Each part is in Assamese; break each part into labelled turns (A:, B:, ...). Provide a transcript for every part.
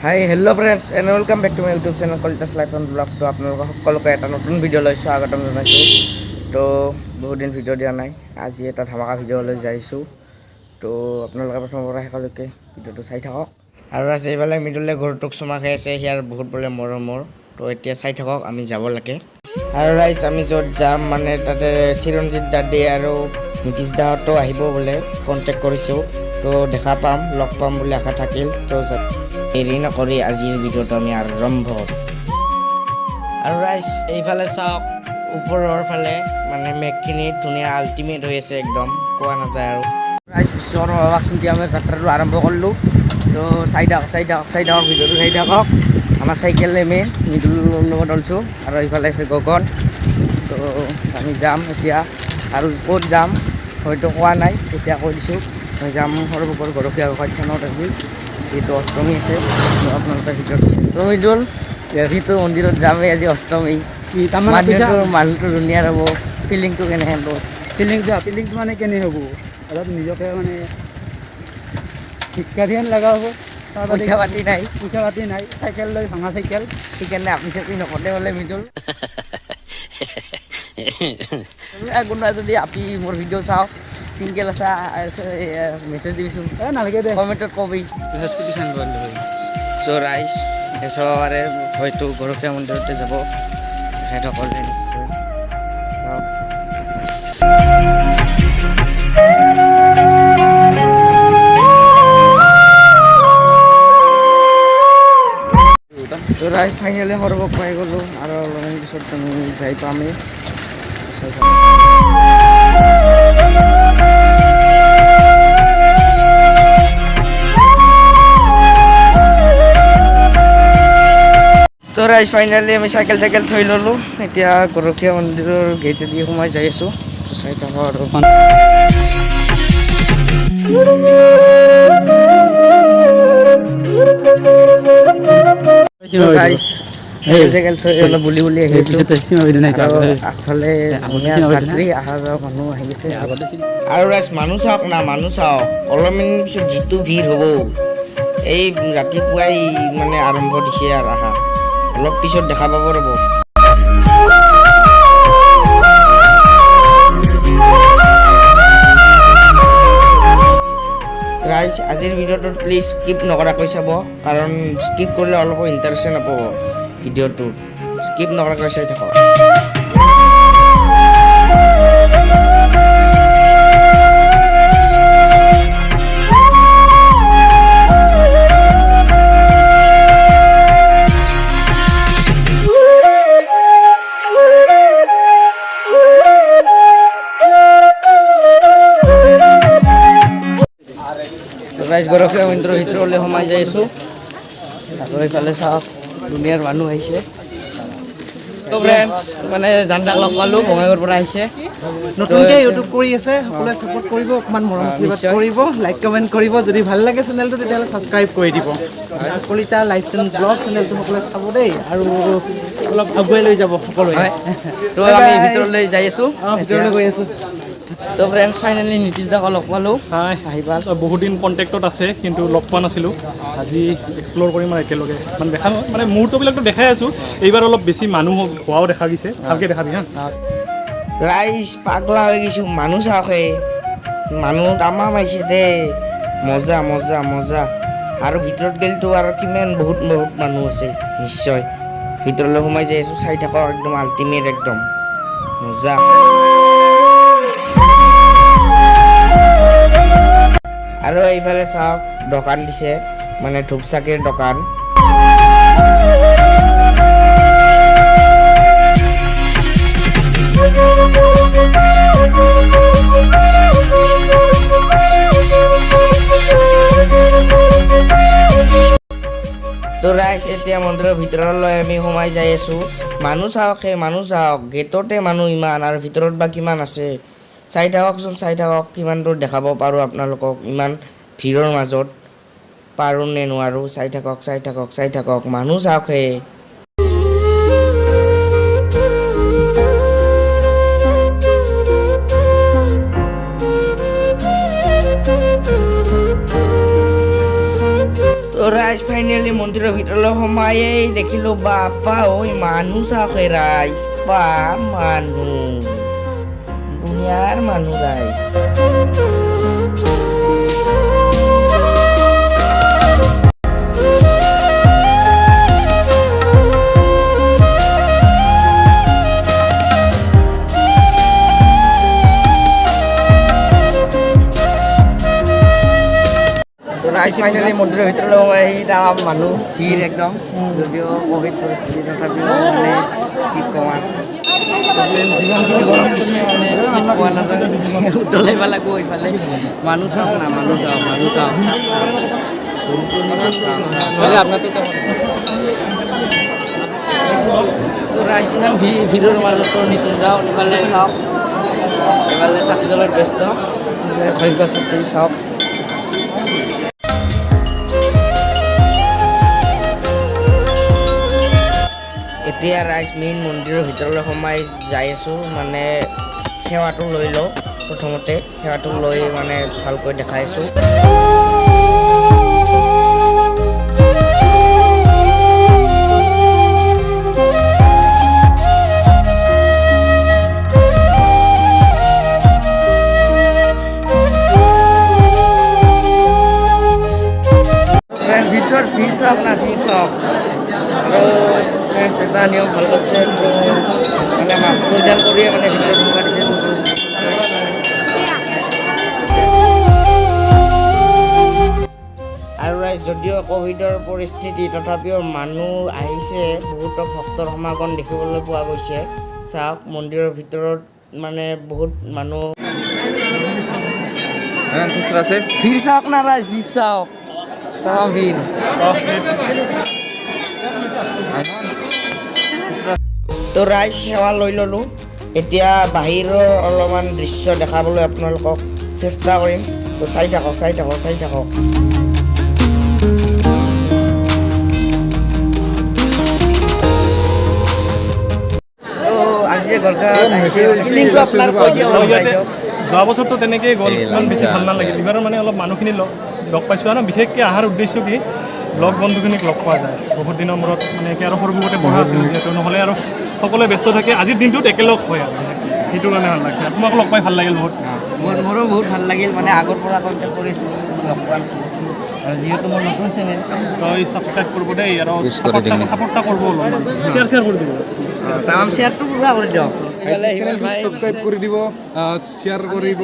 A: High hello' friends and welcome back to my YouTube channel Kalita's life and blog. তো আপোনালোকক সকলোকে এটা নতুন ভিডিঅ'লৈ স্বাগতম জনাইছোঁ। তো বহুত দিন ভিডিঅ' দিয়া নাই, আজি এটা ধামাকা ভিডিঅ'লৈ যাইছোঁ। তো আপোনালোকে প্ৰথমৰ পৰা শেষলৈকে ভিডিঅ'টো চাই থাকক। আৰু আজি এইফালে মৃদুলে গৰুটোক চুমা খাই আছে, সিয়াৰ বহুত বোলে মৰমৰ। তো এতিয়া চাই থাকক, আমি যাব লাগে। আৰু ৰাইজ আমি য'ত যাম মানে তাতে চিৰঞ্জিত দাদী আৰু নীতিশ দাহঁতো আহিব বোলে, কণ্টেক্ট কৰিছোঁ। তো দেখা পাম, লগ পাম বুলি আশা থাকিল। তো দেৰি নকৰি আজিৰ ভিডিঅ'টো আমি আৰম্ভ। আৰু ৰাইজ এইফালে চাওক, ওপৰৰ ফালে মানে মেঘখিনি ধুনীয়া আল্টিমেট হৈ আছে, একদম কোৱা নাযায় আৰু। ৰাইজ পিছৰ ভাবকচোন, আমি যাত্ৰাটো আৰম্ভ কৰিলোঁ। তো চাই থাকক ভিডিঅ'টো চাই থাকক। আমাৰ চাইকেলে আমি মৃদুলৰ লগত ওলছোঁ আৰু এইফালে আছে গগন। তো আমি যাম এতিয়া, আৰু ক'ত যাম হয়তো কোৱা নাই, তেতিয়া কৈ দিছোঁ। মই যাম সৰ্বপৰ গৰখীয়া গোসাঁইথানত আজি, যিহেতু অষ্টমী আছে। আপোনালোকে ভিডিঅ'টো তো মৃদুল, যিহেতু মন্দিৰত যামেই আজি অষ্টমী, মানুহটো ধুনীয়া হ'ব, ফিলিংটো কেনেকৈ হ'ব?
B: ফিলিংটো মানে কেনে হ'ব, অলপ নিজকে মানে শিক্ষা ধ্যান লগা হ'ব।
A: পইচা পাতি নাই,
B: চাইকেল লৈ ভাঙা চাইকেল,
A: সেইকাৰণে আপি চাপি নকলে বোলে মৃদুল। কোনোবা যদি আপি মোৰ ভিডিঅ' চাওঁ, চিংগেল আছা, মেছেজ দিবিচোন,
B: নালাগে দে,
A: কমেণ্টত কবি। চ' ৰাইজ চাব পাৰে, হয়তো গৰখীয়া মন্দিৰতে যাব তেখেতসকলে নিশ্চয়। চাওক তো ৰাইজ ফাইনেলি সৰ্বক পাই গ'লোঁ, আৰু অলপমান পিছত আমি যাই পামেই। তো ৰাইজ ফাইনেলি আমি চাইকেল থৈ ল'লোঁ, এতিয়া গৰখীয়া মন্দিৰৰ গেটেদি সোমাই যাই আছোঁ। চাই থাকক আৰু চাইকেল থৈ অলপ বুলি আহিছোঁ। আগফালে ধুনীয়া যাত্ৰী অহা যোৱা মানুহ আহি আছে। আৰু ৰাইজ মানুহ চাওক না, মানুহ চাওক, অলপমান পিছত যিটো ভিৰ হ'ব, এই ৰাতিপুৱাই মানে আৰম্ভ দিছে আৰু আহা, অলপ পিছত দেখা পাব ৰ'ব। ৰাইজ আজিৰ ভিডিঅ'টোত প্লিজ স্কিপ নকৰাকৈ চাব, কাৰণ স্কিপ কৰিলে অলপো ইণ্টাৰেষ্ট নাপাব ভিডিঅ'টোত। স্কিপ নকৰাকৈ চাই থাকক। ৰাইজ গৰখীয়া মন্দিৰৰ ভিতৰলৈ সোমাই যাই আছোঁ, আৰু এইফালে চাওক দুনিয়াৰ মানুহ আহিছে। তো ফ্ৰেণ্ডছ মানে জানদাক লগ পালোঁ, বঙাইগাঁৱৰ পৰা আহিছে,
B: নতুনকৈ ইউটিউব কৰি আছে। সকলোৱে ছাপোৰ্ট কৰিব, অকণমান মৰম কৰিব, লাইক কমেণ্ট কৰিব। যদি ভাল লাগে চেনেলটো তেতিয়াহ'লে ছাবস্ক্ৰাইব কৰি দিব। কলিতা লাইফ এণ্ড ব্লগ চেনেলটো সকলোৱে চাব দেই, আৰু অলপ আগুৱাই লৈ যাব সকলোৱে।
A: তো আমি ভিতৰলৈ যাই আছোঁ,
B: ভিতৰলৈ গৈ আছোঁ।
A: তো ফ্ৰেণ্ডছ ফাইনেলি নীতিশ দাক লগ পালোঁ। আহিবা,
C: বহুত দিন কণ্টেক্টত আছে, কিন্তু লগ পোৱা নাছিলোঁ। আজি এক্সপ্ল'ৰ কৰিম আৰু একেলগে, মানে দেখা মানে মুহূৰ্তবিলাকতো দেখাই আছোঁ, এইবাৰ অলপ বেছি মানুহ হোৱাও দেখা গৈছে, ভালকৈ দেখাবি হা।
A: ৰাইজ পাগলা হৈ গৈছোঁ, মানুহ চাওকে, মানুহ তামাম আহিছে দেই, মজা। আৰু ভিতৰত গ'লেতো আৰু কিমান বহুত মানুহ আছে নিশ্চয়। ভিতৰলৈ সোমাই যাই আছোঁ, চাই থাকক, একদম আল্টিমেট, একদম মজা। আৰু এইফালে চাওক দোকান দিছে, মানে ধূপ চাকিৰ দোকান। তো ৰাইজ এতিয়া মন্দিৰৰ ভিতৰলৈ আমি সোমাই যাই আছোঁ। মানুহ চাওক, গেটতে মানুহ ইমান, আৰু ভিতৰত বা কিমান আছে চাই থাককচোন, কিমান দূৰ দেখাব পাৰোঁ আপোনালোকক ইমান ভিৰৰ মাজত, পাৰোঁ নে নোৱাৰোঁ। চাই থাকক, মানুহ চাওকহে। তো ৰাইজ ৰাইজ ফাইনেলি মন্দিৰৰ ভিতৰলৈ সোমায়েই দেখিলোঁ বাপা ঐ মানুহ চাওকে ৰাইজ বা মানুহ দুনিয়াৰ মানুহ ৰাইজ ৰাইজ ফাইনেলি মন্দিৰৰ ভিতৰলৈ সোমাই আহি তাৰ মানুহ ভিৰ একদম যদিও ক'ভিড পৰিস্থিতি তথাপিও মানে কি ক'ম আৰু যিমানখিনি গৰম দিছে মানে কি পোৱা নাযায় উতলাই পেলাব এইফালে মানুহ চাওক না মানুহ চাওক তো ৰাইজ ইমান ভিৰৰ মাজত নিতুন গাঁও এইফালে চাওক এইফালে চাকি জ্বলাত ব্যস্ত ভাগ্য ছাত্ৰী চাওক এতিয়া ৰাইজ মেইন মন্দিৰৰ ভিতৰলৈ সোমাই যাই আছোঁ মানে সেৱাটো লৈ লওঁ প্ৰথমতে সেৱাটো লৈ মানে ভালকৈ দেখাই আছোঁ ভিতৰত ভিৰ চাওক না ভিৰ চাওক আৰু এটা নিয়ম ভাল কৰিছে মানে মাছ পৰিধান কৰিয়ে মানে ভিতৰত সোমাই দিছে আৰু ৰাইজ যদিও ক'ভিডৰ পৰিস্থিতি তথাপিও মানুহ আহিছে বহুতো ভক্তৰ সমাগম দেখিবলৈ পোৱা গৈছে চাওক মন্দিৰৰ ভিতৰত মানে বহুত মানুহ ভিৰ চাওক না ৰাইজ ভিৰ চাওক ভিৰ তো ৰাইজ সেৱা লৈ ল'লোঁ এতিয়া বাহিৰৰ অলপমান দৃশ্য দেখাবলৈ আপোনালোকক চেষ্টা কৰিম তো চাই থাকক আজি
C: যোৱা বছৰটো তেনেকৈ গ'ল ইমান বেছি ভাল নালাগিল এইবাৰ মানে অলপ মানুহখিনি লগ পাইছোঁ আৰু বিশেষকৈ অহাৰ উদ্দেশ্য কি লগ বন্ধুখিনিক লগ পোৱা যায় বহুত দিনৰ মূৰত মানে এতিয়া আৰু সৰুবোৰতে পঢ়া আছিল যিহেতু নহ'লে আৰু সকলোৱে ব্যস্ত থাকে আজিৰ দিনটোত একেলগ হয় আৰু সেইটো কাৰণে ভাল লাগিছে তোমাক লগ পাই ভাল লাগিল বহুত
A: মোৰো বহুত ভাল লাগিল মানে আগৰ পৰা কণ্টেক্ট কৰিছিলোঁ লগ পোৱা নাছিলোঁ আৰু যিহেতু মোৰ নতুন চেনেল
C: তই ছাবস্ক্ৰাইব কৰিব দেই আৰু ছাপোৰ্টটা কৰিব অলপমান শ্বেয়াৰ কৰি দিব
A: তামাম শ্বেয়াৰটো পুৰা কৰি দিয়ক
D: সাবস্ক্ৰাইব কৰি দিব শ্বেয়াৰ কৰিব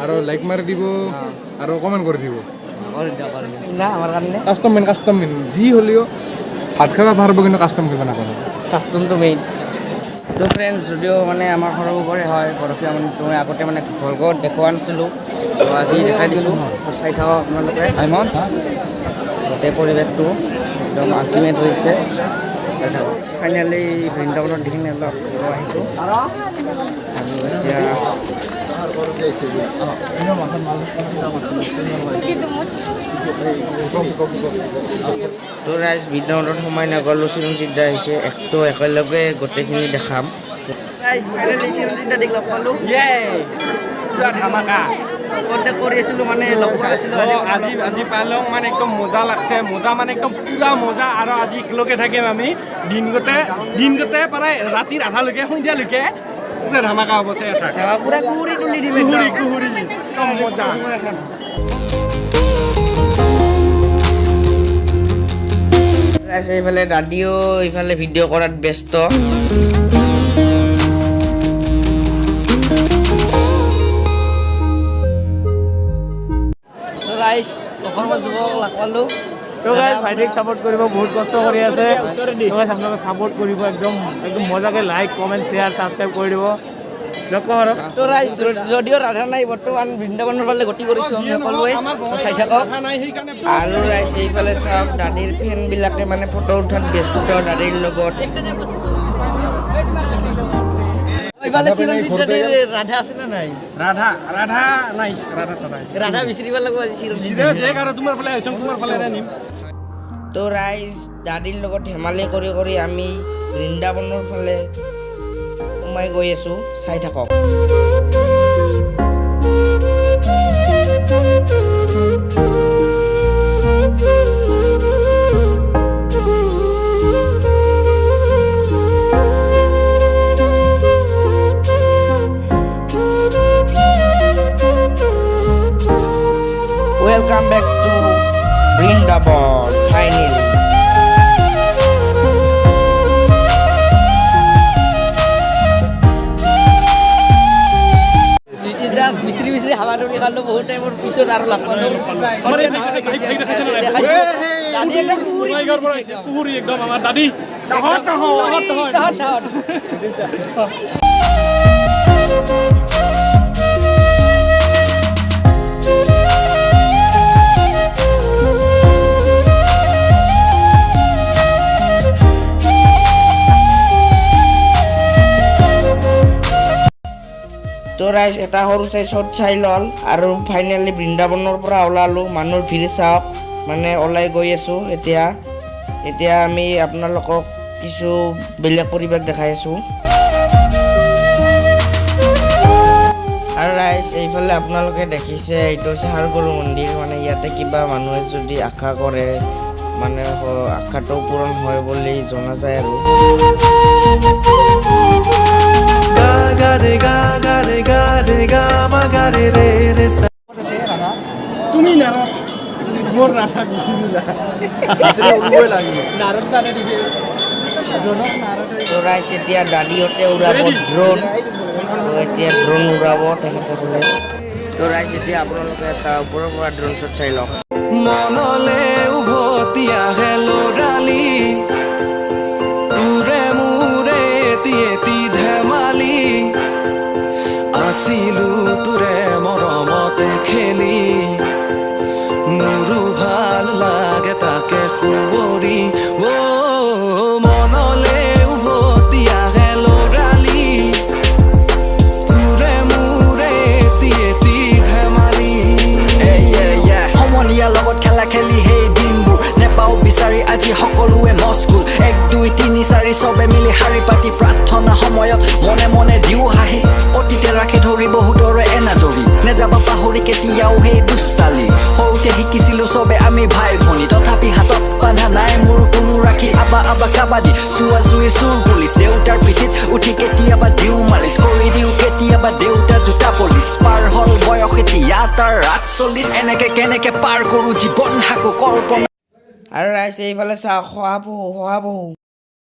D: আৰু লাইক মাৰি দিব আৰু কমেণ্ট কৰি দিব
A: না আমাৰ কাৰণে
D: কাষ্টম মেইন যি হ'লেও ভাত খাব পাৰিব কিন্তু কাষ্টম কৰিব নাপাব
A: কাষ্টমটো মেইন তো ফ্ৰেণ্ডছ যদিও মানে আমাৰ সৰুবোৰে হয় গৰখীয়া মন্দিৰটো মই আগতে মানে ভলগত দেখুওৱা নাছিলোঁ তো আজি দেখাই দিছোঁ তো চাই থাকক আপোনালোকে গোটেই পৰিৱেশটো একদম আল্টিমেট হৈছে চাই থাকক ফাইনেলি বৃন্দাবনৰ দিখিনি অলপ আহিছোঁ আৰু এতিয়া তো ৰাইজ বৃন্দাবনত সোমাই নগ'লোঁ চিৰঞ্জিত আহিছে একটো একেলগে গোটেইখিনি দেখাম ৰাইজ ফাইনেলি চিৰঞ্জিত লগ পালোঁ
E: পুৰা ধামাকা
A: কণ্টেক্ট কৰি আছিলোঁ মানে লগ পোৱা নাছিলোঁ
E: আজি পালোঁ মানে একদম মজা লাগছে মজা মানে একদম পুৰা মজা আৰু আজি একেলগে থাকিম আমি দিনগতে প্ৰায় ৰাতিৰ আধালৈকে সন্ধিয়ালৈকে পুৰা ধামাকা হ'ব
A: পুৰা কুহুৰি তুলি দিম
E: কুহুৰি একদম মজা
A: ৰাইজ এইফালে দাদিও এইফালে ভিডিঅ' কৰাত ব্যস্ত ৰাইজ অসমৰ যুৱক লগ পালোঁ
E: ভাইটিক ছাপোৰ্ট কৰিব বহুত কষ্ট কৰি আছে আপোনালোকে ছাপোৰ্ট কৰিব একদম মজাকৈ লাইক কমেণ্ট শ্বেয়াৰ ছাবস্ক্ৰাইব কৰি দিব লগ পাম আৰু
A: তো ৰাইজ যদিও ৰাধা নাই বৰ্তমান বৃন্দাবনৰ ফালে গতি কৰিছোঁ আমি সকলোৱে তো চাই থাকক আৰু ৰাইজ এইফালে চাওক দাদীৰ ফেনবিলাকে মানে ফটো উঠাত ব্যস্ত দাদীৰ লগত এইফালে চিৰঞ্জিত দাদীৰ ৰাধা আছে নে নাই
E: ৰাধা নাই
A: ৰাধা বিচাৰিব লাগিব আজি চিৰঞ্জিত
E: তোমাৰ ফালে আহিছোঁ তোমাৰ ফালে নিম
A: তো ৰাইজ দাদীৰ লগত ধেমালি কৰি কৰি আমি বৃন্দাবনৰ ফালে সোমাই গৈ আছোঁ চাই থাকক বহুত টাইমৰ পিছত আৰু লগ পালোঁ
C: আমাৰ এই বঙাইগাঁৱৰ পৰা আহিছে পুহুৰী একদম আমাৰ দাদী
A: তো ৰাইজ এটা সৰু চাই শ্বট চাই ল'ল আৰু ফাইনেলি বৃন্দাবনৰ পৰা ওলালোঁ মানুহৰ ভিৰ চাওক মানে ওলাই গৈ আছোঁ এতিয়া আমি আপোনালোকক কিছু বেলেগ পৰিৱেশ দেখাই আছোঁ আৰু ৰাইজ এইফালে আপোনালোকে দেখিছে এইটো হৈছে হাৰগুৰু মন্দিৰ মানে ইয়াতে কিবা মানুহে যদি আশা কৰে মানে আশাটো পূৰণ হয় বুলি জনা যায় আৰু
E: তুমি নাৰা মোৰ ৰাধা গুচি দিলা
A: তো ৰাইজ এতিয়া দাদিহঁতে উৰাব ড্ৰোন এতিয়া ড্ৰোন উৰাব তেখেতসকলে তো ৰাইজ এতিয়া আপোনালোকে এটা ওপৰৰ পৰা ড্ৰোন শ্বট চাই লওক
F: মনলে উভতি আহে লৰালি তোৰে মোৰে এটি ধেমালি আছিলো তোৰে মৰমতে খেলি মোৰো ভাল লাগে তাকে সুঁৱৰি মনলে উভতি আহে লৰালি তোৰে মোৰে এটি ধেমালি
G: সমনীয়াৰ লগত খেলা খেলি সেই দিনবোৰ নেপাওঁ বিচাৰি আজি সকলোৱে মস্কুল 1 2 3 4 চবে মিলি শাৰী পাতি প্ৰাৰ্থনা সময়ত মনে মনে দিও হাঁহি অতীতে ৰাখি ধৰি বহুতৰে এনাজৰি নেযাবা পাহৰি কেতিয়াও সেই দুষ্টালি সৰুতে শিকিছিলো চবে আমি ভাই ভনী তথাপি হাতত বান্ধা নাই মোৰ কোনো ৰাখি আবা কাবাডী চুৱা চুই চুৰ পুলিচ দেউতাৰ পিঠিত উঠি কেতিয়াবা দিওঁ মালিচ কৰি দিওঁ কেতিয়াবা দেউতা জোতা পলিচ পাৰ হ'ল বয়স এতিয়া তাৰ 48 এনেকে কেনেকে পাৰ কৰো জীৱন হাকো কল্পনা
A: আৰু ৰাইজ এইফালে চাওক শহাপহু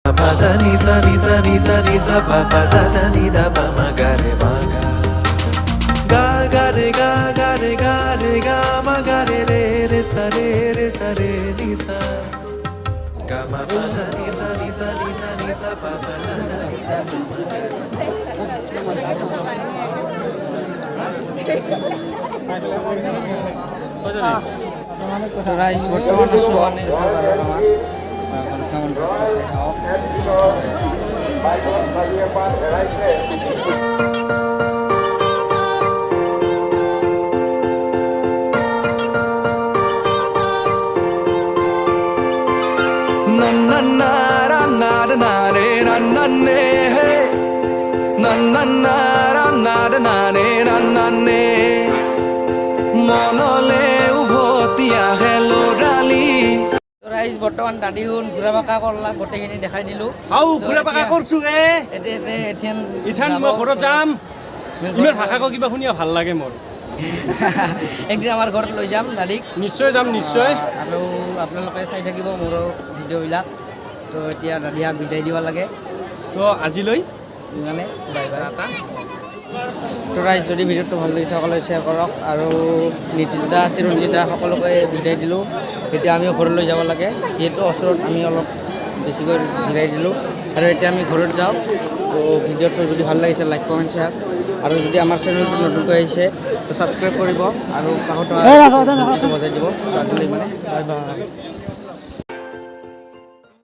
F: Pazani sani sani sani sa pa pa sa sa ni da pa ma ga re ma ga ga ga re ga ga re ga re ga ma ga re re sa re ni sa ga ma pa sa ni sa ni sa ni sa ni sa pa pa sa sa ni da pa ma ga
A: ৰাইজ বৰ্তমান আছোঁ মানে
F: na na na ra na da na re na na ne he na na na ra na da na re na na ne মনলে উভতি আহে লৰালি
A: ৰাইজ বৰ্তমান দাদিহুন ঘূৰা পাকা কৰলা গোটেইখিনি দেখাই দিলোঁ
E: আও ঘূৰা পাকা কৰছোঁ ইথান মই ঘৰত যাম ইমান ভাষা কৈ কিবা শুনিয়া ভাল লাগে মোৰ
A: একদিন আমাৰ ঘৰত লৈ যাম দাদিক
E: নিশ্চয় যাম নিশ্চয়
A: আৰু আপোনালোকে চাই থাকিব মোৰ ভিডিঅ'বিলাক তো এতিয়া দাদিয়াক বিদায় দিব লাগে
E: তো আজিলৈ
A: মানে বাই বাই তো ৰাইজ যদি ভিডিঅ'টো ভাল লাগিছে সকলোৱে শ্বেয়াৰ কৰক আৰু নীতিজিতা চিৰঞ্জিতা সকলোকে বিদায় দিলোঁ এতিয়া আমিও ঘৰলৈ যাব লাগে যিহেতু ওচৰত আমি অলপ বেছিকৈ জিৰাই দিলোঁ আৰু এতিয়া আমি ঘৰত যাওঁ তো ভিডিঅ'টো যদি ভাল লাগিছে লাইক কমেণ্ট শ্বেয়াৰ আৰু যদি আমাৰ চেনেলটো নতুনকৈ আহিছে তো ছাবস্ক্ৰাইব কৰিব আৰু কাষত বজাই দিব আজিলৈ মানে বাই বাই